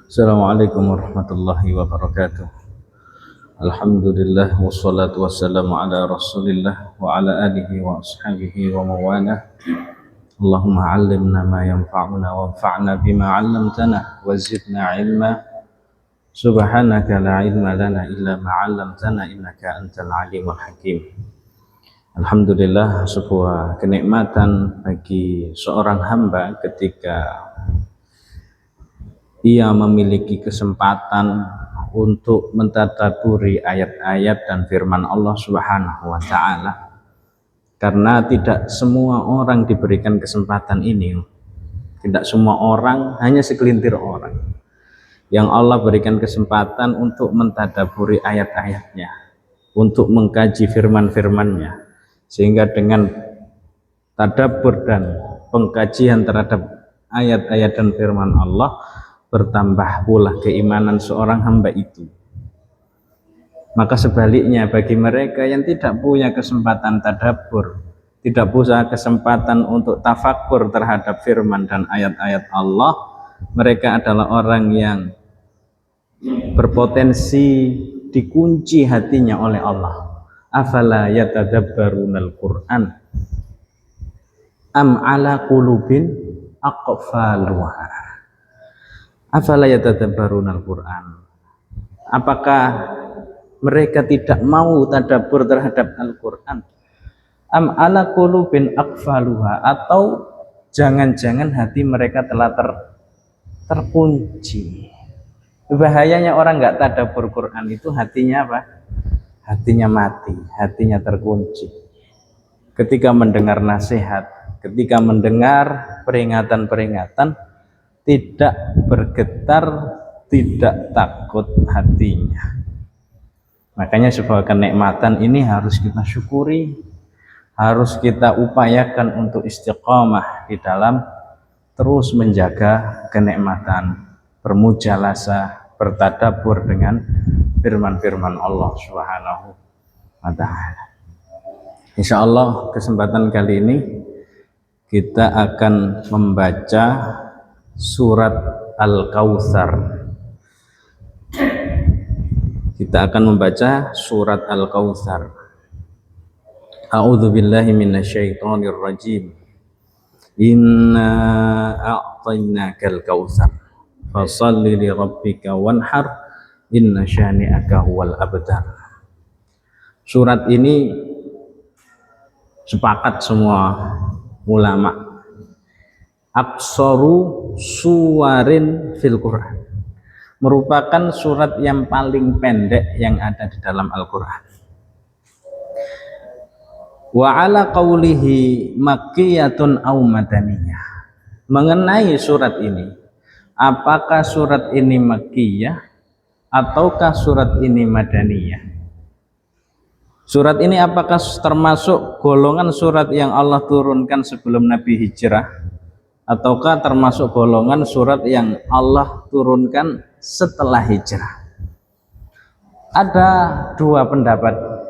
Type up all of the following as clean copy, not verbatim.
Assalamualaikum warahmatullahi wabarakatuh. Alhamdulillah wassalatu wassalamu ala rasulillah wa ala alihi wa ashabihi wa mawalah. Allahumma allimna ma yanfa'una wanfa'na bima 'allamtana wa zidna ilma. Subhanaka la ilma lana illa ma 'allamtana innaka antal alimul hakim. Alhamdulillah, sebuah kenikmatan bagi seorang hamba ketika ia memiliki kesempatan untuk mentadabburi ayat-ayat dan firman Allah Subhanahu wa taala. Karena tidak semua orang diberikan kesempatan ini. Tidak semua orang, hanya segelintir orang yang Allah berikan kesempatan untuk mentadabburi ayat-ayatnya, untuk mengkaji firman-firmannya, sehingga dengan tadabbur dan pengkajian terhadap ayat-ayat dan firman Allah bertambah pula keimanan seorang hamba itu. Maka sebaliknya bagi mereka yang tidak punya kesempatan tadabbur, tidak punya kesempatan untuk tafakkur terhadap firman dan ayat-ayat Allah, mereka adalah orang yang berpotensi dikunci hatinya oleh Allah. Afala yatadabbarunal Qur'an am ala qulubin aqfaluha. Afala yatadabbarunal Qur'an. Apakah mereka tidak mau tadabbur terhadap Al-Qur'an? Am ala qulubin aqfaluha, atau jangan-jangan hati mereka telah terkunci. Bahayanya orang nggak tadabbur Quran itu hatinya apa? Hatinya mati, hatinya terkunci. Ketika mendengar nasihat, ketika mendengar peringatan-peringatan, tidak bergetar, tidak takut hatinya. Makanya sebuah kenikmatan ini harus kita syukuri, harus kita upayakan untuk istiqamah di dalam terus menjaga kenikmatan, bermujalasah, bertadabbur dengan firman-firman Allah Subhanahu wa taala. Insyaallah kesempatan kali ini kita akan membaca surat Al-Kautsar. Kita akan membaca surat Al-Kautsar. A'udzu billahi minasyaitonir rajim. Inna a'tainakal kautsar fashalli li rabbika wanhar inna syani'aka huwal abtar. Surat ini sepakat semua ulama, aqsaru suwarin fil Quran, merupakan surat yang paling pendek yang ada di dalam Al-Quran. Wa ala qawlihi makkiyatun aw madaniyah. Mengenai surat ini, apakah surat ini makkiyah ataukah surat ini madaniyah? Surat ini apakah termasuk golongan surat yang Allah turunkan sebelum Nabi hijrah, ataukah termasuk golongan surat yang Allah turunkan setelah hijrah? Ada dua pendapat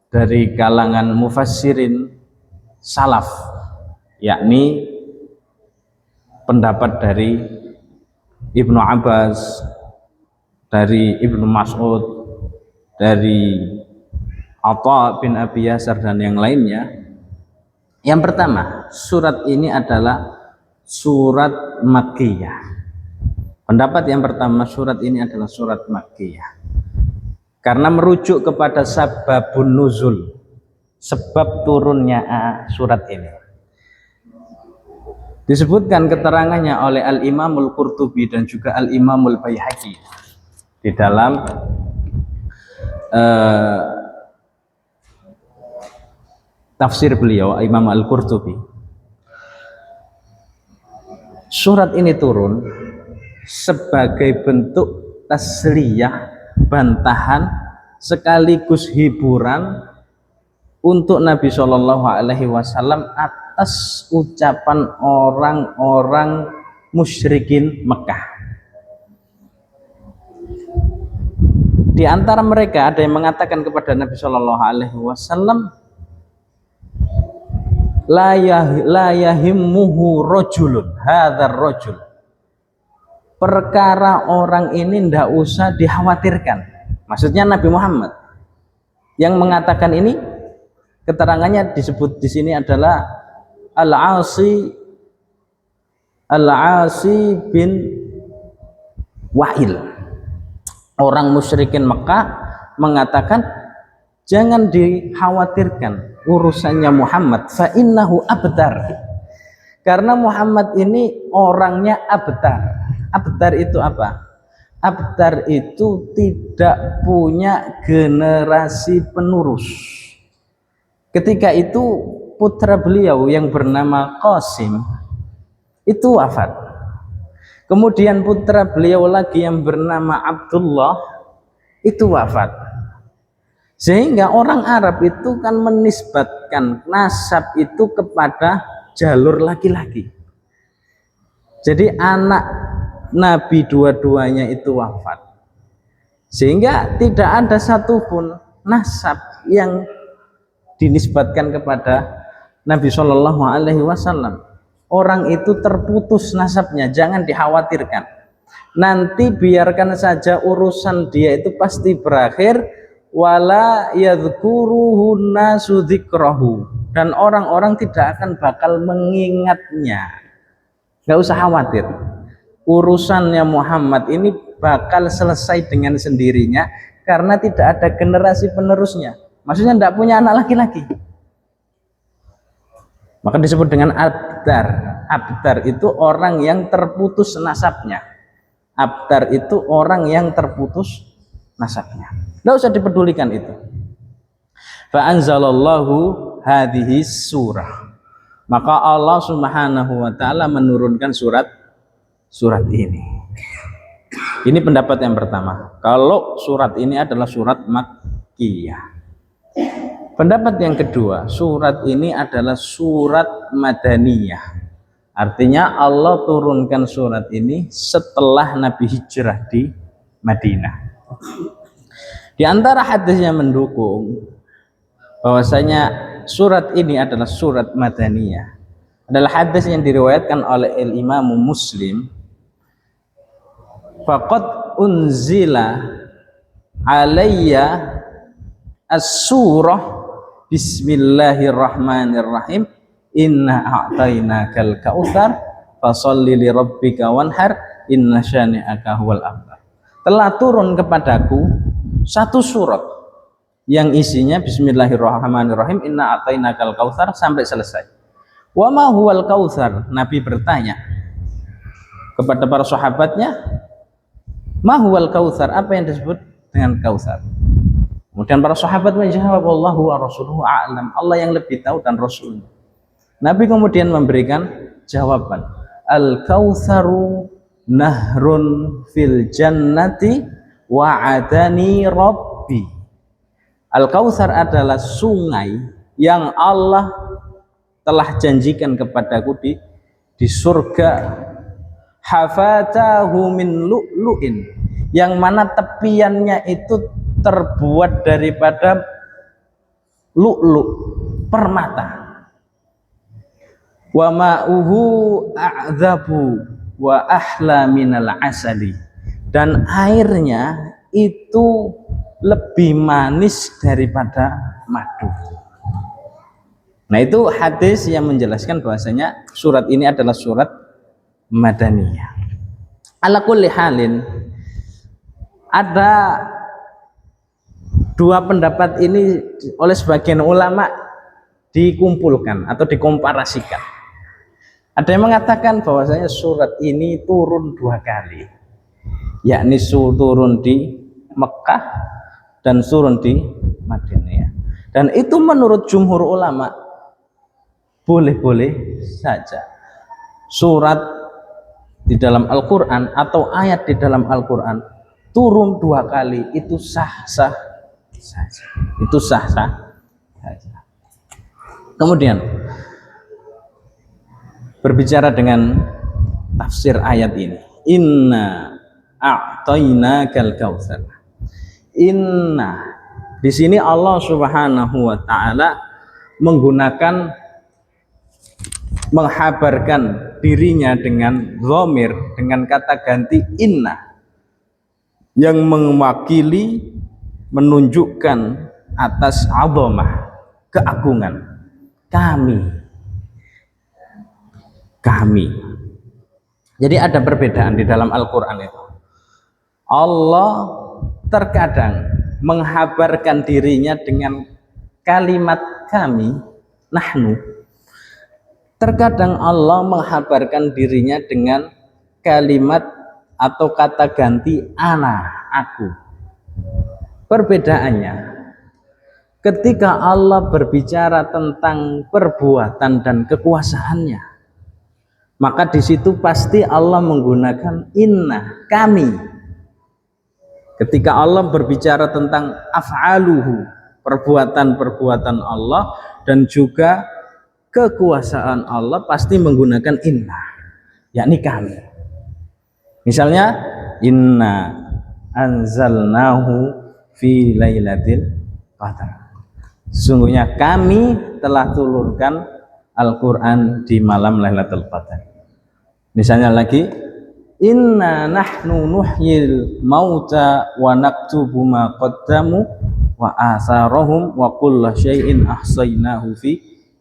dari kalangan mufassirin salaf, yakni pendapat dari Ibnu Abbas, dari Ibnu Mas'ud, dari Atha bin Abi Yasar dan yang lainnya. Yang pertama, surat ini adalah surat Makkiyah. Pendapat yang pertama, surat ini adalah surat Makkiyah karena merujuk kepada sababun nuzul, sebab turunnya surat ini. Disebutkan keterangannya oleh Al-Imamul Qurtubi dan juga Al-Imamul Baihaqi di dalam tafsir beliau, Imam Al-Qurtubi. Surat ini turun sebagai bentuk tasliyah, bantahan sekaligus hiburan untuk Nabi Shallallahu Alaihi Wasallam atas ucapan orang-orang musyrikin Mekah. Di antara mereka ada yang mengatakan kepada Nabi Shallallahu Alaihi Wasallam, la yahimmuhu rojulun, hadzal rojul. Perkara orang ini ndak usah dikhawatirkan. Maksudnya Nabi Muhammad yang mengatakan ini, keterangannya disebut di sini adalah Al-Asi bin Wa'il. Orang musyrikin Mekah mengatakan, jangan dikhawatirkan urusannya Muhammad, fa innahu abtar. Karena Muhammad ini orangnya abtar. Abtar itu apa? Abtar itu tidak punya generasi penerus. Ketika itu putra beliau yang bernama Qasim itu wafat. Kemudian putra beliau lagi yang bernama Abdullah itu wafat. Sehingga orang Arab itu kan menisbatkan nasab itu kepada jalur laki-laki. Jadi anak Nabi dua-duanya itu wafat. Sehingga tidak ada satupun nasab yang dinisbatkan kepada Nabi Shallallahu Alaihi Wasallam. Orang itu terputus nasabnya, jangan dikhawatirkan. Nanti biarkan saja urusan dia itu pasti berakhir. Wala yadhkuruhu nasu dzikrahu, dan orang-orang tidak akan bakal mengingatnya. Nggak usah khawatir. Urusannya Muhammad ini bakal selesai dengan sendirinya karena tidak ada generasi penerusnya. Maksudnya tidak punya anak laki-laki. Maka disebut dengan abtar. Abtar itu orang yang terputus nasabnya. Abtar itu orang yang terputus nasabnya. Tidak usah dipedulikan itu. Fa anzalallahu hadhihi surah. Maka Allah Subhanahu wa taala menurunkan surat ini. Ini pendapat yang pertama. Kalau surat ini adalah surat Makkiyah. Pendapat yang kedua, surat ini adalah surat Madaniyah. Artinya Allah turunkan surat ini setelah Nabi hijrah di Madinah. Di antara hadis yang mendukung bahwasanya surat ini adalah surat Madaniyah adalah hadis yang diriwayatkan oleh Imam Muslim. Faqad unzila alayya as-surah Bismillahirrahmanirrahim. Inna a'tainakal kautsar fasholli li rabbika wanhar inna syani'aka huwal abtar. Telah turun kepadaku satu surat yang isinya Bismillahirrahmanirrahim, inna a'tainakal kautsar sampai selesai. Wa ma huwal kautsar? Nabi bertanya kepada para sahabatnya, ma huwal kautsar? Apa yang disebut dengan kautsar? Kemudian para sahabat menjawab, Allahu wa rasuluhu a'lam. Allah yang lebih tahu dan Rasul. Nabi kemudian memberikan jawaban. Al-kautsaru nahrun fil jannati wa'adani rabbi. Al-kautsar adalah sungai yang Allah telah janjikan kepadaku di surga. Hafatahu min lu'lu'in, yang mana tepiannya itu terbuat daripada lu'lu', permata. Wa ma'uhu a'dzabu wa ahla minal asali, dan airnya itu lebih manis daripada madu. Nah, itu hadis yang menjelaskan bahwasanya surat ini adalah surat Madaniyah. Ala kulli halin, ada dua pendapat ini oleh sebagian ulama dikumpulkan atau dikomparasikan. Ada yang mengatakan bahwasanya surat ini turun dua kali, yakni turun di Mekah dan turun di Madinah. Dan itu menurut jumhur ulama boleh-boleh saja. Surat di dalam Al-Quran atau ayat di dalam Al-Quran turun dua kali itu sah-sah saja. Itu sah-sah saja. Kemudian berbicara dengan tafsir ayat ini, inna a'tainakal kautsar. Inna, di sini Allah Subhanahu wa taala menggunakan, menghabarkan dirinya dengan dhamir, dengan kata ganti inna, yang mewakili, menunjukkan atas azamah, keagungan. Kami. Jadi ada perbedaan di dalam Al-Quran itu. Allah terkadang menghabarkan dirinya dengan kalimat kami, nahnu. Terkadang Allah menghabarkan dirinya dengan kalimat atau kata ganti ana, aku. Perbedaannya, ketika Allah berbicara tentang perbuatan dan kekuasaannya, maka di situ pasti Allah menggunakan inna, kami. Ketika Allah berbicara tentang af'aluhu, perbuatan-perbuatan Allah dan juga kekuasaan Allah, pasti menggunakan inna, yakni kami. Misalnya inna anzalnahu fi lailatul qadar. Sesungguhnya kami telah turunkan Al-Quran di malam Lailatul Qadar. Misalnya lagi, inna nahnu nuhyil mauta wa naktubu ma qaddamu wa atharahum wa kulla syai'in ahsaynahu fi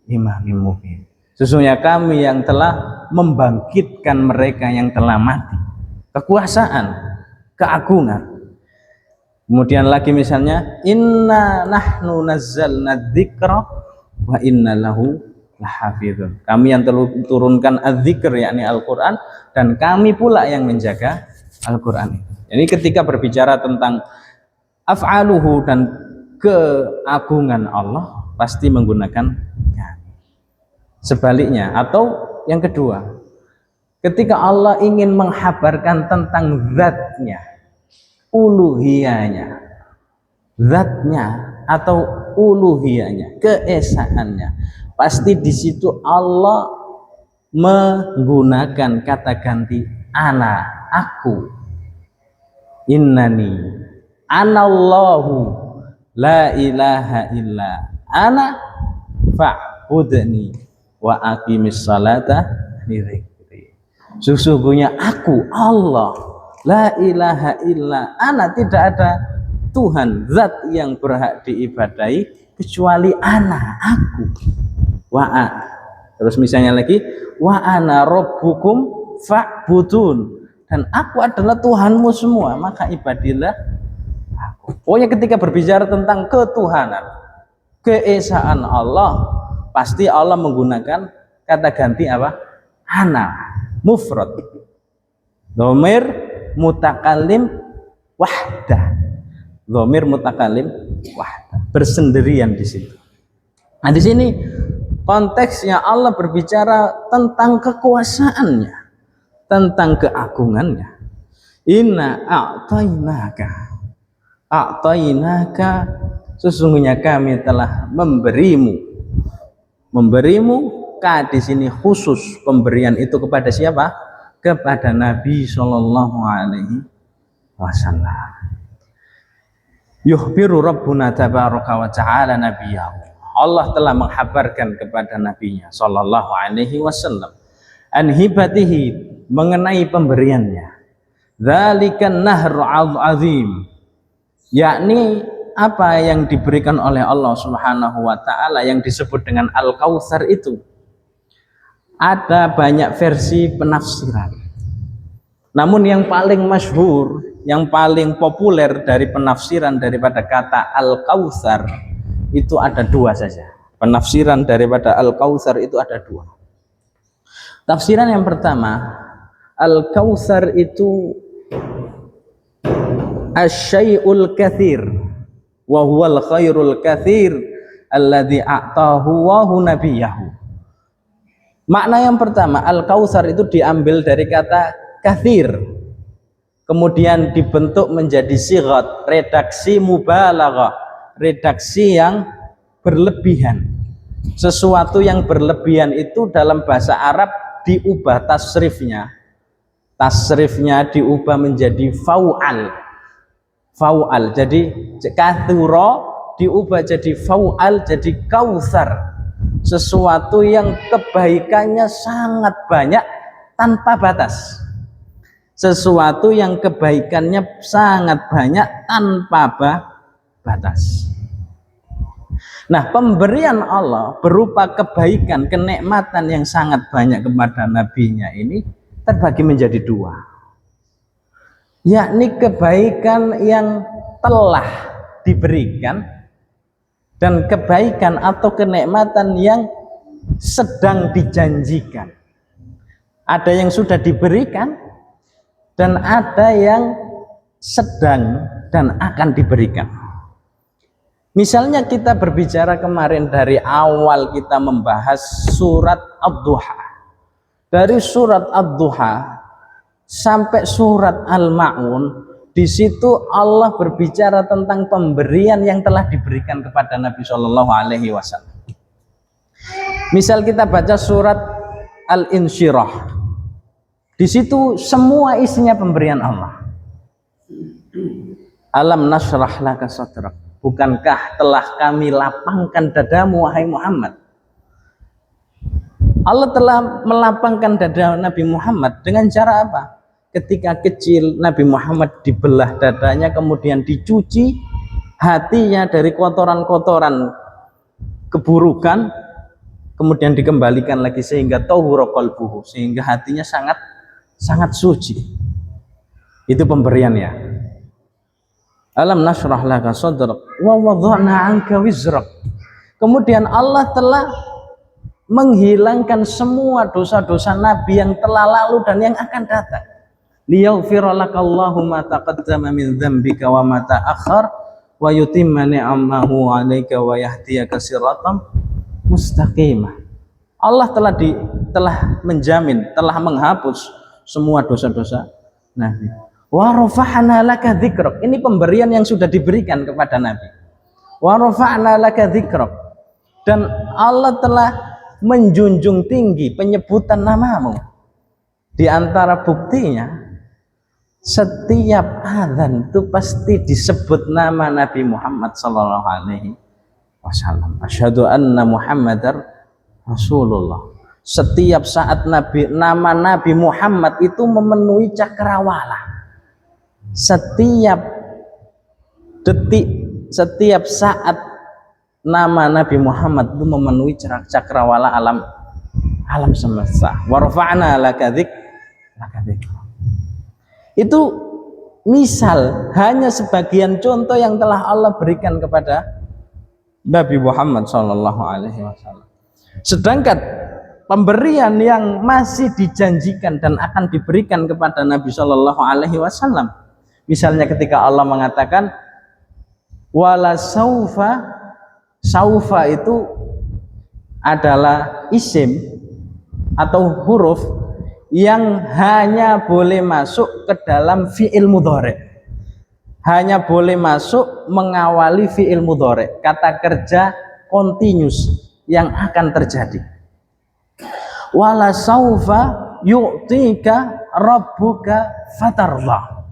imamin mubin. Sesungguhnya kami yang telah membangkitkan mereka yang telah mati. Kekuasaan, keagungan. Kemudian lagi misalnya, inna nahnu nazzalna dzikra wa inna lahu lahafidun. Kami yang turunkan az-zikr, yakni Al-Quran, dan kami pula yang menjaga Al-Quran. Jadi ketika berbicara tentang af'aluhu dan keagungan Allah, pasti menggunakan kami. Sebaliknya, atau yang kedua, ketika Allah ingin menghabarkan tentang zatnya, uluhiyahnya, zatnya atau uluhiyahnya, keesaannya, pasti di situ Allah menggunakan kata ganti ana, aku. Innani anallahu la ilaha illa ana fa'budni wa aqimis salata li dzikri. Sesungguhnya aku Allah, la ilaha illa ana, tidak ada Tuhan, zat yang berhak diibadahi kecuali ana, aku. Wa'a. Terus misalnya lagi, wa ana rabbukum fa'budun, dan aku adalah Tuhanmu semua, maka ibadilah aku. Pokoknya ketika berbicara tentang ketuhanan, keesaan Allah, pasti Allah menggunakan kata ganti apa? Ana, mufrad, dhamir mutakallim wahdah, dhamir mutakallim wahdah, bersendirian di situ. Nah, di sini konteksnya Allah berbicara tentang kekuasaannya, tentang keagungannya. Inna a'tainaka, sesungguhnya kami telah memberimu. Ka di sini khusus, pemberian itu kepada siapa? Kepada Nabi Shallallahu Alaihi Wasallam. Yukhbiru Rabbuna tabaraka wa ta'ala nabiyahu. Allah telah menghabarkan kepada nabinya Shallallahu Alaihi Wasallam an hibatihi, mengenai pemberiannya. Dzalikan nahr azim, yakni apa yang diberikan oleh Allah Subhanahu wa taala yang disebut dengan Al-Kautsar itu. Ada banyak versi penafsiran. Namun yang paling masyhur, yang paling populer dari penafsiran daripada kata Al-Kautsar itu ada dua saja. Penafsiran daripada Al-Kautsar itu ada dua. Tafsiran yang pertama, Al-Kautsar itu asyai'ul katsir wa huwal khairul katsir alladzi a'tahu wa nabiyahu. Makna yang pertama, Al-Kautsar itu diambil dari kata katsir, kemudian dibentuk menjadi sighat, redaksi mubalaghah, redaksi yang berlebihan. Sesuatu yang berlebihan itu dalam bahasa Arab diubah tasrifnya. Tasrifnya diubah menjadi fau'al. Fau'al. Jadi kathura diubah jadi fau'al, jadi kautsar. Sesuatu yang kebaikannya sangat banyak tanpa batas. Sesuatu yang kebaikannya sangat banyak tanpa batas. Nah, pemberian Allah berupa kebaikan, kenikmatan yang sangat banyak kepada nabinya ini terbagi menjadi dua, yakni kebaikan yang telah diberikan dan kebaikan atau kenikmatan yang sedang dijanjikan. Ada yang sudah diberikan dan ada yang sedang dan akan diberikan. Misalnya kita berbicara kemarin dari awal kita membahas surat Ad-Duha. Dari surat Ad-Duha sampai surat Al-Ma'un, di situ Allah berbicara tentang pemberian yang telah diberikan kepada Nabi Shallallahu Alaihi Wasallam. Misal kita baca surat Al-Insyirah, di situ semua isinya pemberian Allah. Alam nashrah laka sadrak, bukankah telah kami lapangkan dadamu wahai Muhammad? Allah telah melapangkan dada Nabi Muhammad dengan cara apa? Ketika kecil Nabi Muhammad dibelah dadanya, kemudian dicuci hatinya dari kotoran-kotoran keburukan, kemudian dikembalikan lagi sehingga tahura qalbuhu, sehingga hatinya sangat suci. Itu pemberiannya. Alam nashrah laka sadrak wa wada'na 'anka wizrak. Kemudian Allah telah menghilangkan semua dosa-dosa Nabi yang telah lalu dan yang akan datang. Liyaghfira lakallahu ma taqaddama min dzambika wa ma ta'akhkhar wa yutimma ni'amahu 'alaika wa yahdiyaka siratan mustaqimah. Allah telah menjamin, telah menghapus semua dosa-dosa Nabi. Wa rafa'na laka dzikrak. Ini pemberian yang sudah diberikan kepada Nabi. Wa rafa'na laka dzikrak. Dan Allah telah menjunjung tinggi penyebutan namamu. Di antara buktinya, setiap azan itu pasti disebut nama Nabi Muhammad sallallahu alaihi wasallam. Asyhadu anna Muhammadar Rasulullah. Setiap saat nama Nabi Muhammad itu memenuhi cakrawala. Setiap detik, setiap saat nama Nabi Muhammad itu memenuhi cakrawala alam semesta. Wa rafa'na laka dzikra. Itu misal, hanya sebagian contoh yang telah Allah berikan kepada Nabi Muhammad sallallahu alaihi wasallam. Sedangkan pemberian yang masih dijanjikan dan akan diberikan kepada Nabi sallallahu alaihi wasallam, misalnya ketika Allah mengatakan wala saufa itu adalah isim atau huruf yang hanya boleh masuk ke dalam fi'il mudhari', hanya boleh masuk mengawali fi'il mudhari', kata kerja continuous yang akan terjadi. Wala saufa yu'tika rabbuka fatarlah.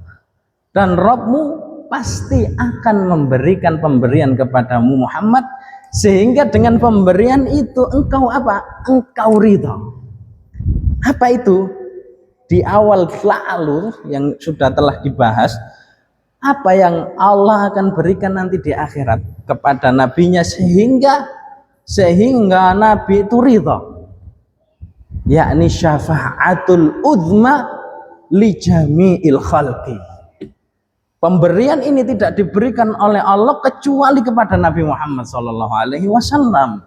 Dan Rabbmu pasti akan memberikan pemberian kepadamu Muhammad, sehingga dengan pemberian itu engkau apa? Engkau ridha. Apa itu? Di awal lalu yang sudah telah dibahas, apa yang Allah akan berikan nanti di akhirat kepada nabinya sehingga Nabi itu ridha, yakni syafa'atul uzma li jami'il khalqi. Pemberian ini tidak diberikan oleh Allah kecuali kepada Nabi Muhammad SAW,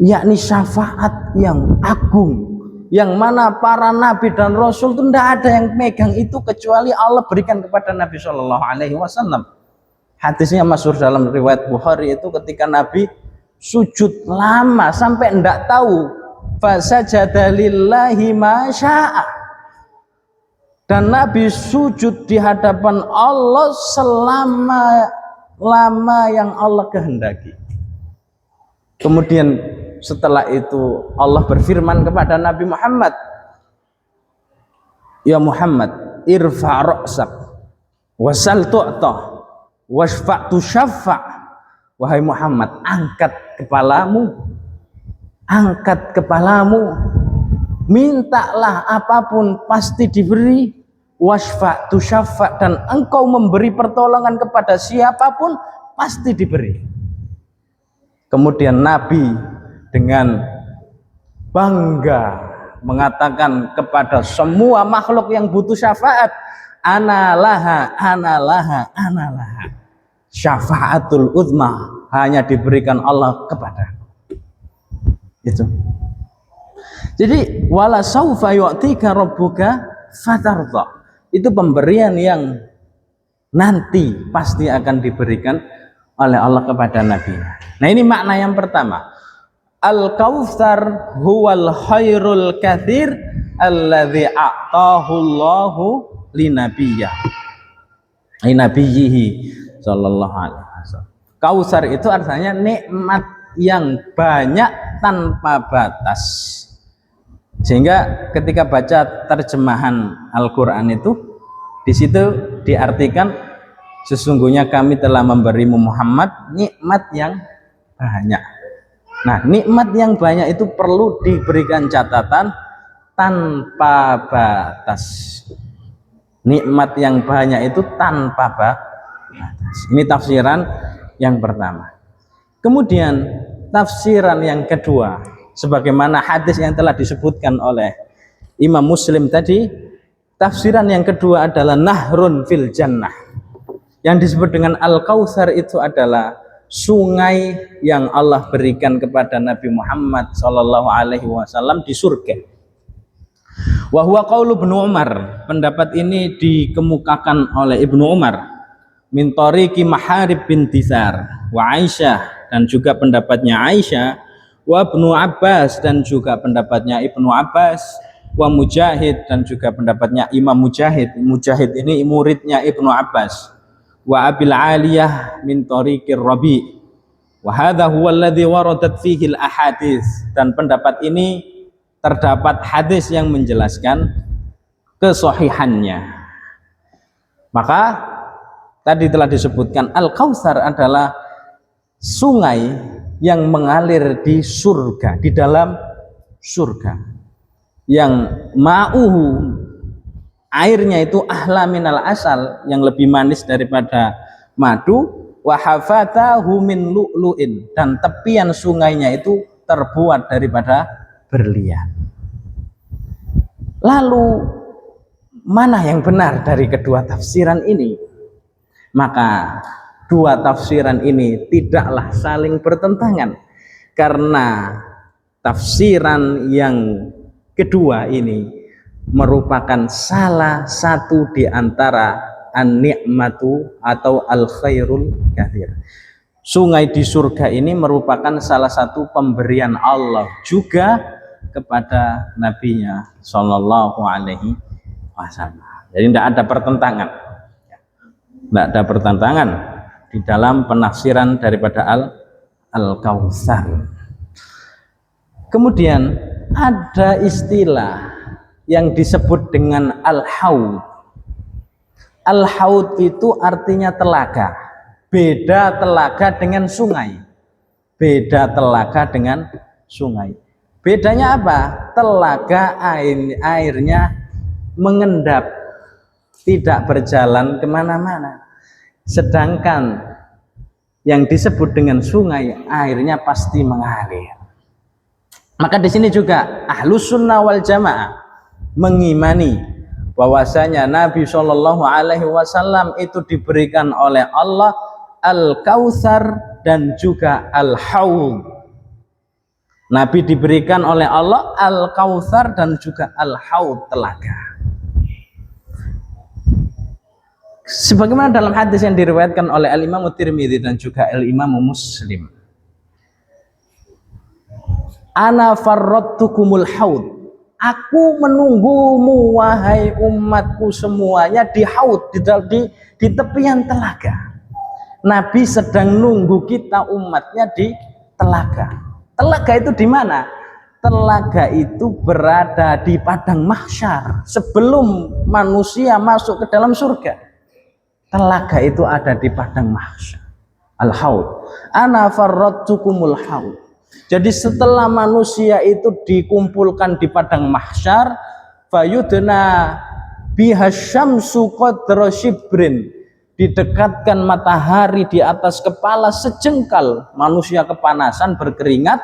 yakni syafaat yang agung, yang mana para nabi dan rasul itu tidak ada yang megang itu kecuali Allah berikan kepada Nabi SAW. Hadisnya masyhur dalam riwayat Bukhari itu ketika Nabi sujud lama sampai tidak tahu, fasajada lillahi ma syaa. Dan Nabi sujud di hadapan Allah selama lama yang Allah kehendaki. Kemudian setelah itu Allah berfirman kepada Nabi Muhammad, ya Muhammad, irfa' ra'sak wasal tu'tah wasfa' tusyaffa'. Wahai Muhammad, angkat kepalamu, mintalah apapun pasti diberi, wasfa' tusyaffa', dan engkau memberi pertolongan kepada siapapun pasti diberi. Kemudian Nabi dengan bangga mengatakan kepada semua makhluk yang butuh syafaat, ana laha, syafaatul uzma hanya diberikan Allah kepada itu. Jadi wala saufa yu'tika rabbuka fatarda, itu pemberian yang nanti pasti akan diberikan oleh Allah kepada Nabi. Nah, ini makna yang pertama. Al-Kautsar huwal khairul katsir alladzi a'tahu Allahu linabiyya. Linabiyhi sallallahu alaihi wasallam. Kautsar itu artinya nikmat yang banyak tanpa batas. Sehingga ketika baca terjemahan Al-Qur'an itu di situ diartikan sesungguhnya kami telah memberimu Muhammad nikmat yang banyak. Nah, nikmat yang banyak itu perlu diberikan catatan tanpa batas. Nikmat yang banyak itu tanpa batas. Ini tafsiran yang pertama. Kemudian tafsiran yang kedua, sebagaimana hadis yang telah disebutkan oleh Imam Muslim tadi, tafsiran yang kedua adalah nahrun fil jannah. Yang disebut dengan Al-Kautsar itu adalah sungai yang Allah berikan kepada Nabi Muhammad sallallahu alaihi wasallam di surga. Wa huwa qaulu Ibnu Umar. Pendapat ini dikemukakan oleh Ibnu Umar min tariqi Maharib bin Tisar wa Aisyah, dan juga pendapatnya Aisyah, wa Ibnu Abbas, dan juga pendapatnya Ibnu Abbas, wa Mujahid, dan juga pendapatnya Imam Mujahid. Mujahid ini muridnya Ibnu Abbas. Wa Abil Aliyah min tariqir Rabi, wa hadha huwa alladhi waradat fihi al-ahadits, dan pendapat ini terdapat hadis yang menjelaskan kesahihannya. Maka tadi telah disebutkan Al-Kautsar adalah sungai yang mengalir di surga, di dalam surga, yang ma'uhu, airnya itu ahla minal asal, yang lebih manis daripada madu, wa hafatahu min lu'lu'in, dan tepian sungainya itu terbuat daripada berlian. Lalu mana yang benar dari kedua tafsiran ini? Maka dua tafsiran ini tidaklah saling bertentangan, karena tafsiran yang kedua ini merupakan salah satu di antara an-ni'matu atau al-khairul katsir. Sungai di surga ini merupakan salah satu pemberian Allah juga kepada nabinya sallallahu alaihi wasallam. Jadi tidak ada pertentangan. Tidak ada pertentangan di dalam penafsiran daripada Al-Kautsar. Kemudian ada istilah yang disebut dengan al-haud. Al-haud itu artinya telaga. Beda telaga dengan sungai. Beda telaga dengan sungai. Bedanya apa? Telaga airnya mengendap, tidak berjalan kemana-mana. Sedangkan yang disebut dengan sungai, airnya pasti mengalir. Maka di sini juga Ahlus Sunnah wal Jamaah mengimani bahwasanya Nabi Shallallahu Alaihi Wasallam itu diberikan oleh Allah Al-Kautsar dan juga Al-Haud. Nabi diberikan oleh Allah Al-Kautsar dan juga Al-Haud, telaga. Sebagaimana dalam hadis yang diriwayatkan oleh Al-Imam Tirmidzi dan juga Al-Imam Muslim. Ana farradtukumul haud. Aku menunggumu wahai umatku semuanya di haud, di tepian telaga. Nabi sedang nunggu kita umatnya di telaga. Telaga itu di mana? Telaga itu berada di padang mahsyar sebelum manusia masuk ke dalam surga. Telaga itu ada di padang mahsyar. Al-haud. Ana farradtukumul haud. Jadi setelah manusia itu dikumpulkan di padang mahsyar, fayudna bihasyamsu qadra shibrin, didekatkan matahari di atas kepala sejengkal, manusia kepanasan berkeringat,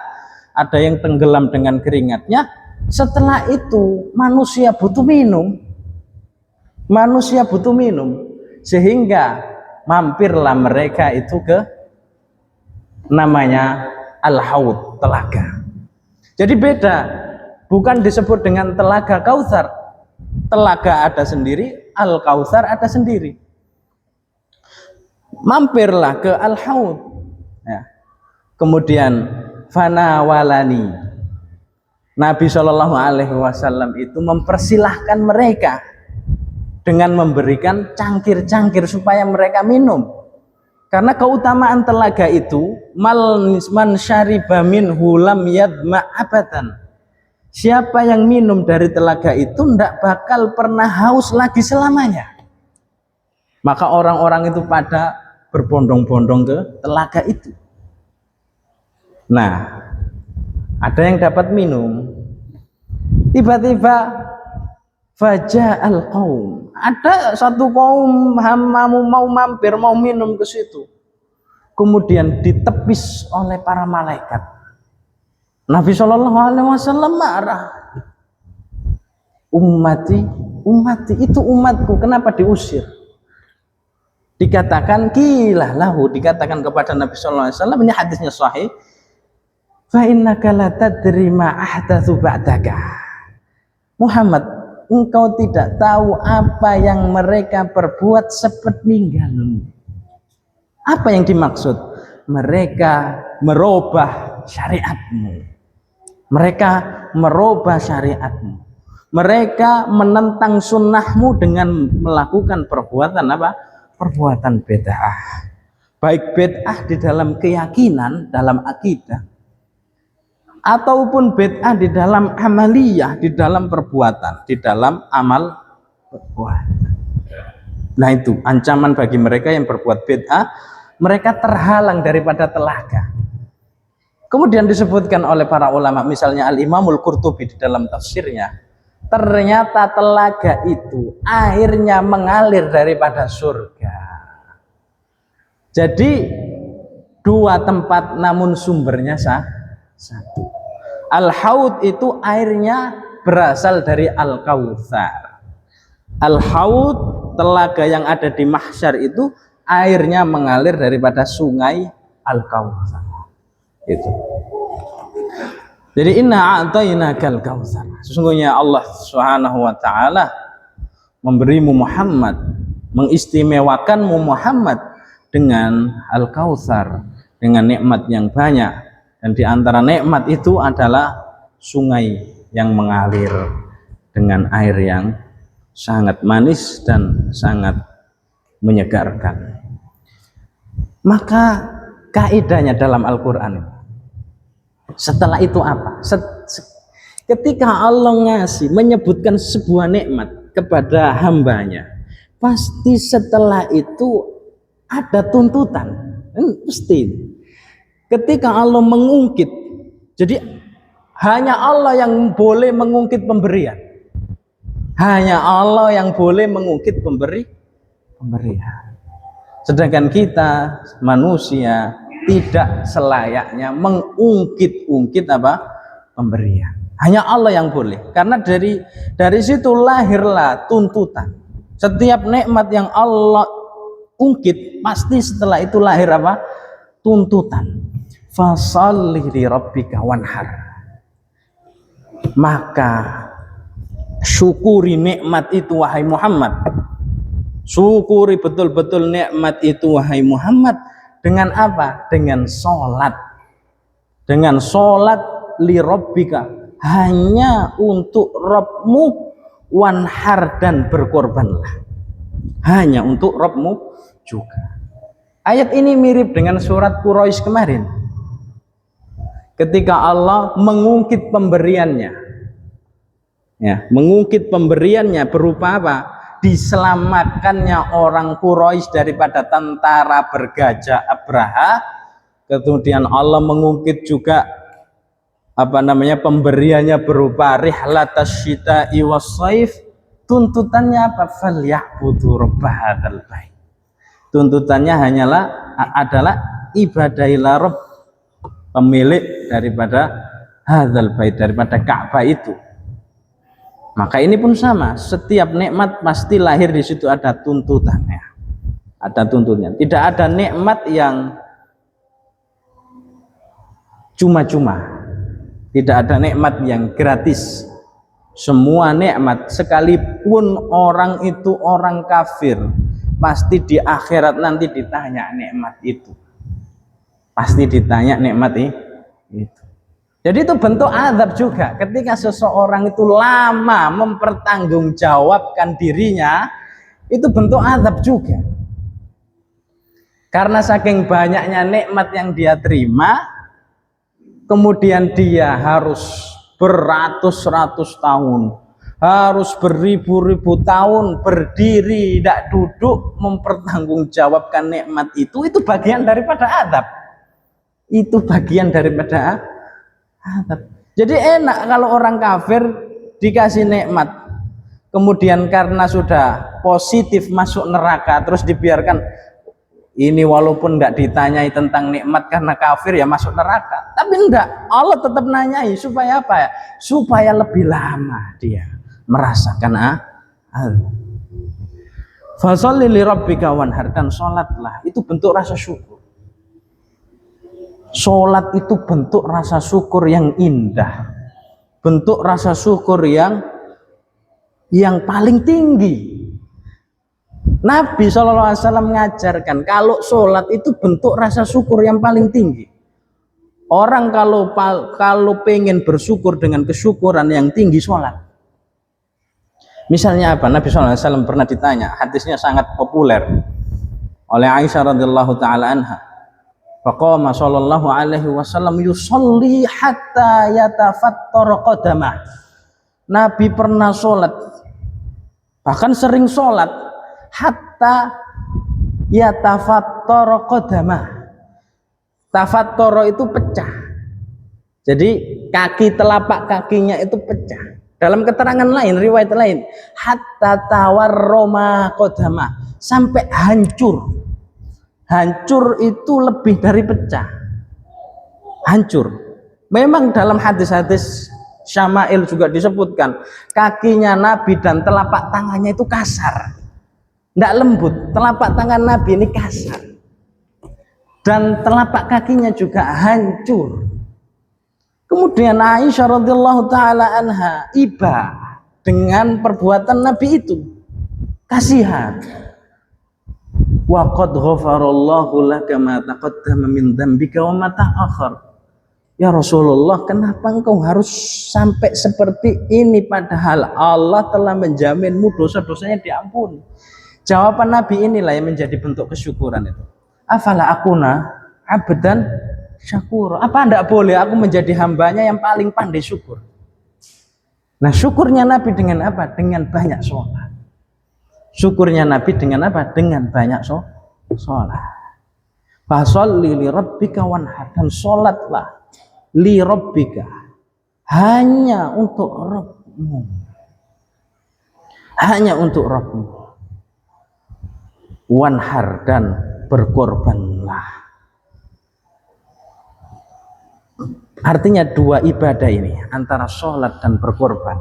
ada yang tenggelam dengan keringatnya. Setelah itu manusia butuh minum, sehingga mampirlah mereka itu ke namanya al-haud, telaga. Jadi beda, bukan disebut dengan telaga Kautsar. Telaga ada sendiri, al-Kautsar ada sendiri. Mampirlah ke al-haud ya. Kemudian fanawalani, Nabi SAW itu mempersilahkan mereka dengan memberikan cangkir-cangkir supaya mereka minum. Karena keutamaan telaga itu, man syariba minhu lam yadma abadan. Siapa yang minum dari telaga itu tidak bakal pernah haus lagi selamanya. Maka orang-orang itu pada berbondong-bondong ke telaga itu. Nah, ada yang dapat minum. Tiba-tiba faja'al qaum, ada satu kaum mau mampir, mau minum ke situ. Kemudian ditepis oleh para malaikat. Nabi SAW marah. Ummati itu umatku, kenapa diusir? Dikatakan kilah lahu, dikatakan kepada Nabi SAW, ini hadisnya sahih, fa innaka la tadri ma ahdatsu ba'daka. Muhammad, engkau tidak tahu apa yang mereka perbuat sepeninggalmu. Apa yang dimaksud? Mereka merubah syariatmu. Mereka menentang sunnahmu dengan melakukan perbuatan apa? Perbuatan bid'ah. Baik bid'ah di dalam keyakinan, dalam akidah, ataupun bid'ah di dalam amaliyah, di dalam perbuatan, di dalam amal perbuatan. Nah itu ancaman bagi mereka yang berbuat bid'ah, mereka terhalang daripada telaga. Kemudian disebutkan oleh para ulama, misalnya Al-Imamul Qurtubi di dalam tafsirnya, ternyata telaga itu airnya mengalir daripada surga. Jadi dua tempat namun sumbernya satu. Al-haud itu airnya berasal dari Al-Kautsar. Al-haud, telaga yang ada di mahsyar itu airnya mengalir daripada sungai Al-Kautsar. Itu. Jadi inna a'tainakal kautsar. Sesungguhnya Allah Subhanahu wa taala memberimu Muhammad, mengistimewakanmu Muhammad dengan Al-Kautsar, dengan nikmat yang banyak. Dan di antara nikmat itu adalah sungai yang mengalir dengan air yang sangat manis dan sangat menyegarkan. Maka kaidahnya dalam Al-Qur'an, setelah itu apa? Ketika Allah ngasih, menyebutkan sebuah nikmat kepada hambanya, pasti setelah itu ada tuntutan. Pasti. Ketika Allah mengungkit, jadi hanya Allah yang boleh mengungkit pemberian. Hanya Allah yang boleh mengungkit pemberian. Sedangkan kita manusia tidak selayaknya mengungkit-ungkit apa? Pemberian. Hanya Allah yang boleh. Karena dari situ lahirlah tuntutan. Setiap nikmat yang Allah ungkit, pasti setelah itu lahir apa? Tuntutan. Fasholli li rabbika wanhar. Maka syukuri nikmat itu wahai Muhammad. Syukuri betul-betul nikmat itu wahai Muhammad. Dengan apa? Dengan sholat. Dengan sholat li rabbika, hanya untuk Rabbmu, wanhar, dan berkorbanlah. Hanya untuk Rabbmu juga. Ayat ini mirip dengan surat Quraisy kemarin. ketika Allah mengungkit pemberiannya, ya, mengungkit pemberiannya berupa apa? Diselamatkannya orang Quraisy daripada tentara bergajah Abraha. Kemudian Allah mengungkit juga pemberiannya berupa rihlatas syita'i was-saif. Tuntutannya apa? Falyabudu rabb hadzal bait. Tuntutannya adalah ibadahilah Rabb, pemilik daripada hadzal bait, daripada Ka'bah itu. Maka ini pun sama, setiap nikmat pasti lahir di situ ada tuntutannya. Ada tuntutannya. Tidak ada nikmat yang cuma-cuma. Tidak ada nikmat yang gratis. Semua nikmat, sekalipun orang itu orang kafir, pasti di akhirat nanti ditanya nikmat itu. Pasti ditanya nikmat itu. Jadi itu bentuk azab juga. Ketika seseorang itu lama mempertanggungjawabkan dirinya, itu bentuk azab juga. Karena saking banyaknya nikmat yang dia terima, kemudian dia harus beratus-ratus tahun, harus beribu-ribu tahun berdiri, tidak duduk, mempertanggungjawabkan nikmat itu bagian daripada azab. Itu bagian daripada azab. Jadi enak kalau orang kafir dikasih nikmat, kemudian karena sudah positif masuk neraka, terus dibiarkan ini walaupun nggak ditanyai tentang nikmat karena kafir ya masuk neraka. Tapi enggak, Allah tetap nanyai supaya apa ya? Supaya lebih lama dia merasakan azab. Fasholli li rabbika wanhar, dan sholatlah itu bentuk rasa syukur. Sholat itu bentuk rasa syukur yang indah, bentuk rasa syukur yang paling tinggi. Nabi SAW mengajarkan kalau sholat itu bentuk rasa syukur yang paling tinggi. Orang kalau pengen bersyukur dengan kesyukuran yang tinggi, sholat. Misalnya apa? Nabi SAW pernah ditanya, hadisnya sangat populer oleh Aisyah radhiyallahu taala anha. Faqama sallallahu alaihi wasallam yusolli hatta yatafattar qadamah. Nabi pernah sholat, bahkan sering sholat, hatta yatafattar qadamah. Tafattar itu pecah. Jadi kaki telapak kakinya itu pecah. Dalam keterangan lain, riwayat lain, hatta tawarroma qadamah, sampai hancur. Hancur itu lebih dari pecah. Hancur. Memang dalam hadis-hadis Syama'il juga disebutkan kakinya Nabi dan telapak tangannya itu kasar, tidak lembut. Telapak tangan Nabi ini kasar dan telapak kakinya juga hancur. Kemudian Aisyah radhiyallahu taala anha iba dengan perbuatan Nabi itu, kasihan. Wa qad ghafarallahu laka ma taqaddama min dzambika wa ma ta'akhkhar. Ya Rasulullah, kenapa engkau harus sampai seperti ini padahal Allah telah menjaminmu dosa-dosanya diampuni? Jawaban Nabi inilah yang menjadi bentuk kesyukuran itu. Afala akuna abdan syakur. Apa enggak boleh aku menjadi hambanya yang paling pandai syukur? Nah, syukurnya Nabi dengan apa? Dengan banyak sholat. Syukurnya Nabi dengan apa? Dengan banyak sholat. Fasholli li rabbika wanhar, dan sholatlah li rabbika, hanya untuk Rabbmu. Hanya untuk Rabbmu. Wanhar, dan berkorbanlah. Artinya dua ibadah ini, antara sholat dan berkorban,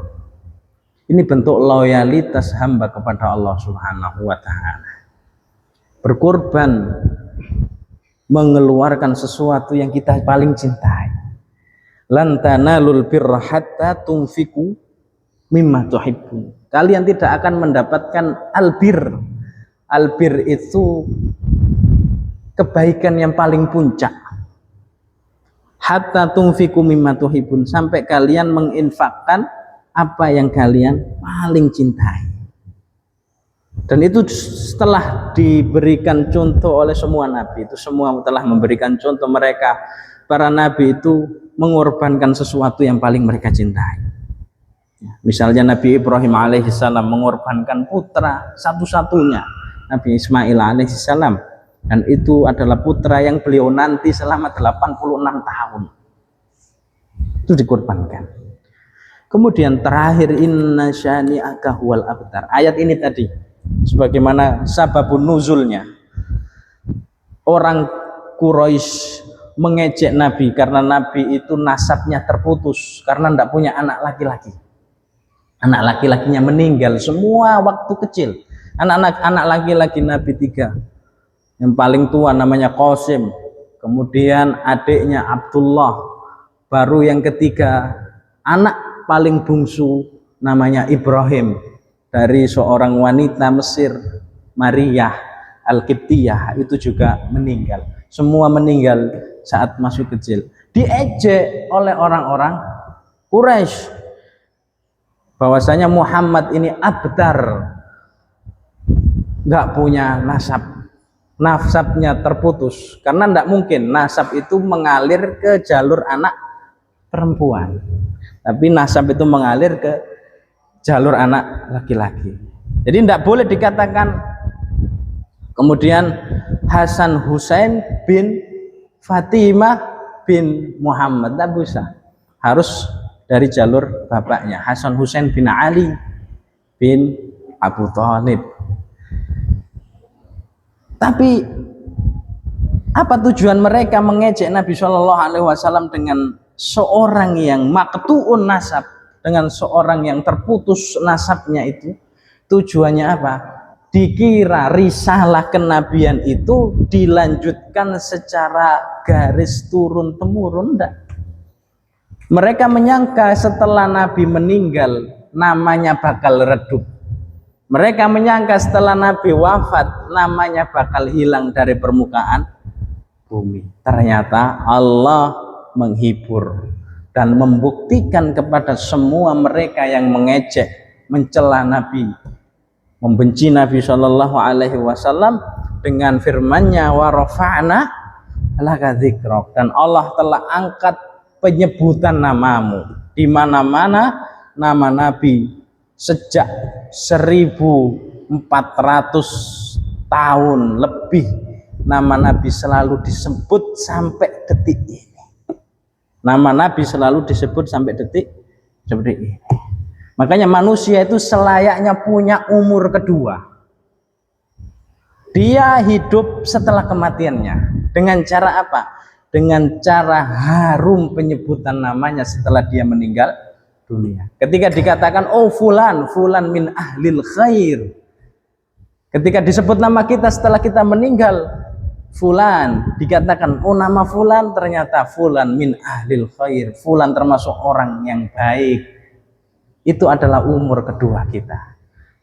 ini bentuk loyalitas hamba kepada Allah Subhanahu wa ta'ala. Berkorban, mengeluarkan sesuatu yang kita paling cintai. Lan tanalul birra hatta tunfiku mimma tuhibbun. Kalian tidak akan mendapatkan albir. Albir itu kebaikan yang paling puncak. Hatta tunfiku mimma tuhibbun, sampai kalian menginfakkan apa yang kalian paling cintai. Dan itu setelah diberikan contoh oleh semua nabi, itu semua telah memberikan contoh. Mereka para nabi itu mengorbankan sesuatu yang paling mereka cintai. Misalnya Nabi Ibrahim alaihissalam mengorbankan putra satu-satunya, Nabi Ismail alaihissalam, dan itu adalah putra yang beliau nanti selama 86 tahun. Itu dikorbankan. Kemudian terakhir, inna syani'aka huwal abtar. Ayat ini tadi sebagaimana sababun nuzulnya. Orang Quraisy mengejek Nabi karena Nabi itu nasabnya terputus karena tidak punya anak laki-laki. Anak laki-lakinya meninggal semua waktu kecil. Anak laki-laki Nabi 3. Yang paling tua namanya Qasim, kemudian adiknya Abdullah, baru yang ketiga anak paling bungsu namanya Ibrahim dari seorang wanita Mesir, Maria Al-Qibtiyah, itu juga meninggal. Semua meninggal saat masih kecil. Diejek oleh orang-orang Quraisy bahwasanya Muhammad ini abtar, nggak punya nasabnya terputus, karena tidak mungkin nasab itu mengalir ke jalur anak perempuan, tapi nasab itu mengalir ke jalur anak laki-laki. Jadi tidak boleh dikatakan kemudian Hasan Husain bin Fatimah bin Muhammad, tidak bisa, harus dari jalur bapaknya, Hasan Husain bin Ali bin Abu Thalib. Tapi apa tujuan mereka mengejek Nabi Shallallahu Alaihi Wasallam dengan seorang yang maqtu'un nasab, dengan seorang yang terputus nasabnya itu? Tujuannya apa? Dikira risalah kenabian itu dilanjutkan secara garis turun temurun. Enggak. Mereka menyangka setelah Nabi meninggal namanya bakal redup. Mereka menyangka setelah Nabi wafat namanya bakal hilang dari permukaan bumi. Ternyata Allah menghibur dan membuktikan kepada semua mereka yang mengejek, mencela Nabi, membenci Nabi Shallallahu Alaihi Wasallam dengan firman-Nya wa rafa'na laka dzikrak, dan Allah telah angkat penyebutan namamu di mana-mana. Nama Nabi sejak 1400 tahun lebih, nama Nabi selalu disebut sampai detik ini. Nama Nabi selalu disebut sampai detik seperti ini. Makanya manusia itu selayaknya punya umur kedua. Dia hidup setelah kematiannya dengan cara apa? Dengan cara harum penyebutan namanya setelah dia meninggal dunia. Ketika dikatakan oh fulan min ahlil khair, ketika disebut nama kita setelah kita meninggal, fulan, dikatakan oh nama fulan, ternyata fulan min ahlil khair, fulan termasuk orang yang baik. Itu adalah umur kedua kita.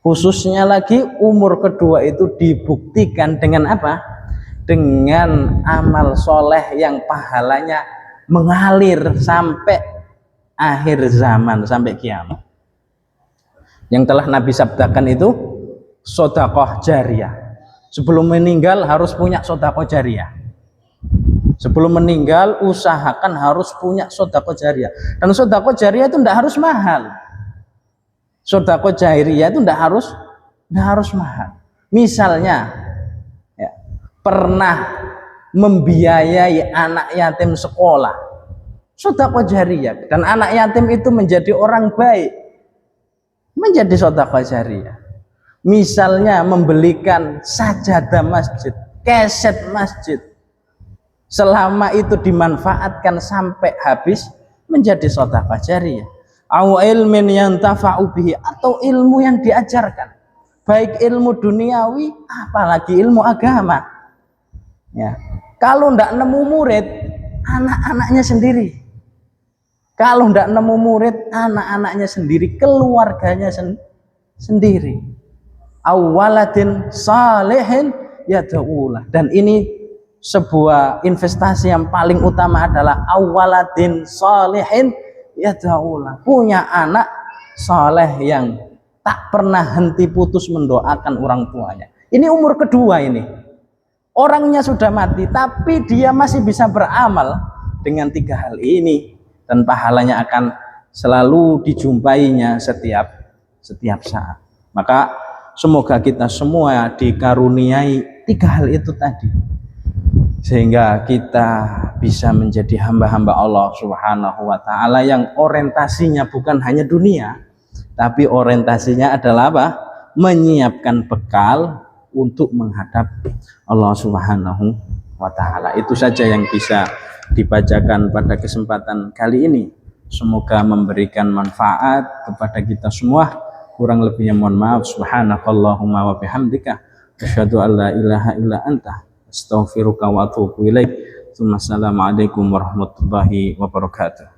Khususnya lagi umur kedua itu dibuktikan dengan apa? Dengan amal soleh yang pahalanya mengalir sampai akhir zaman, sampai kiamat. Yang telah Nabi sabdakan itu sedekah jariyah. Sebelum meninggal harus punya sedekah jariyah. Sebelum meninggal usahakan harus punya sedekah jariyah. Dan sedekah jariyah itu tidak harus mahal. Sedekah jariyah itu tidak harus mahal. Misalnya pernah membiayai anak yatim sekolah, sedekah jariyah, dan anak yatim itu menjadi orang baik, menjadi sedekah jariyah. Misalnya membelikan sajadah masjid, keset masjid, selama itu dimanfaatkan sampai habis, menjadi sedekah jariyah. Au ilmin yantafa'u bihi, atau ilmu yang diajarkan, baik ilmu duniawi apalagi ilmu agama. Ya, kalau ndak nemu murid, anak-anaknya sendiri. Kalau ndak nemu murid, anak-anaknya sendiri, keluarganya sendiri. Awaladin salihin yad'ulah. Dan ini sebuah investasi yang paling utama adalah awaladin salihin yad'ulah. Punya anak saleh yang tak pernah henti putus mendoakan orang tuanya. Ini umur kedua ini. Orangnya sudah mati, tapi dia masih bisa beramal dengan 3 hal ini. dan pahalanya akan selalu dijumpainya setiap saat. Maka semoga kita semua dikaruniai 3 hal itu tadi, sehingga kita bisa menjadi hamba-hamba Allah Subhanahu wa taala yang orientasinya bukan hanya dunia, tapi orientasinya adalah apa? Menyiapkan bekal untuk menghadap Allah Subhanahu wa taala. Itu saja yang bisa dibacakan pada kesempatan kali ini. Semoga memberikan manfaat kepada kita semua. Kurang lebihnya mohon maaf. Subhanakallahumma wa bihamdika asyhadu an la ilaha illa anta astaghfiruka wa atubu ilaik. Assalamualaikum warahmatullahi wabarakatuh.